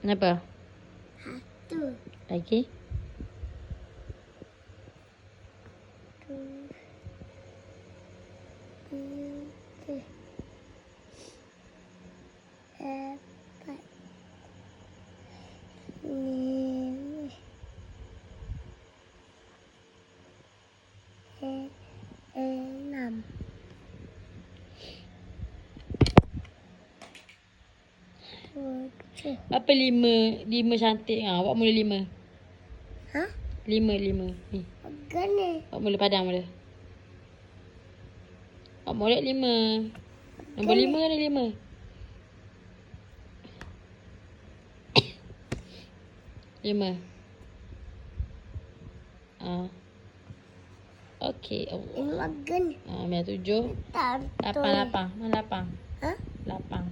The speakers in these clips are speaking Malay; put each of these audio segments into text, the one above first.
Kenapa? Satu. Lagi? Tiga. Empat. Lima. Enam. Tujuh. Apa 5? 5 cantik. Awak mula 5. Ha? 5. Ni. Pegang ni. Awak mula padang mula. Awak mula 5. Nombor 5 ada 5. Lima. Okey. Ini pegang ni. Biar 7. Tak. 8. Mana 8? Ha? 8.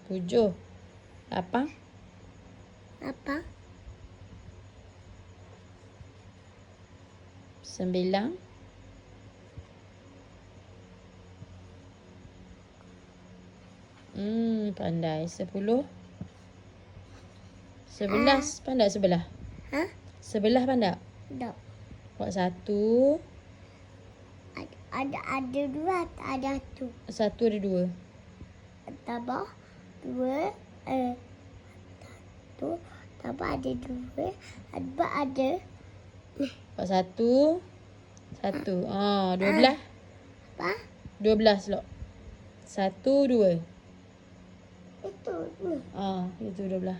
7. 8. Apa? 9. 'Pandai. 10. 11. Pandai sebelah. Ha? Sebelah pandai. Tak. Buat 1. Ada dua, ada tu. 1 ada 2. Tambah dua. Satu. Tambah ada dua. Tambah ada. Buat 1. 12. Apa? 12 lok. 1, 2. Itu. Ni. Itu 12.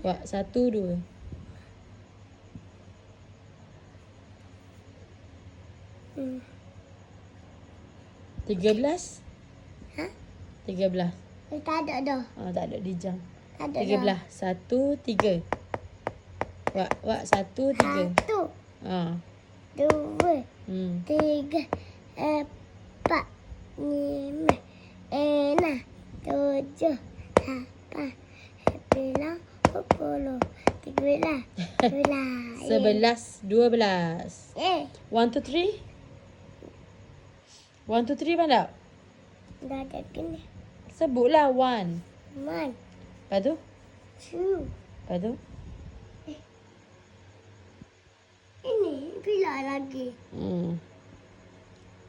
Buat 1, 2. Hmm. 13. Ha? 13. Tak ada dah. Tak ada di jam. Tak ada 13. 1, 3. Buat 1, 3. Satu. Dua. Tiga. Empat. Lima. Enam. Tujuh. Lapan. 9. 10. 13. 11, 12. 1, 2, 3. 1, 2, 3 pandai? Dah ada gini. Sebutlah 1. 1. Lepas tu? 2. Lepas tu? Ini bila lagi.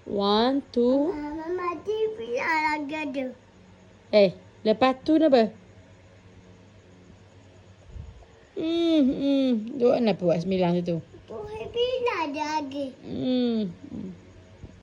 1, 2. Mama di bila lagi ada. Lepas tu apa? Tu kenapa buat 9 tu? Tu bila ada lagi.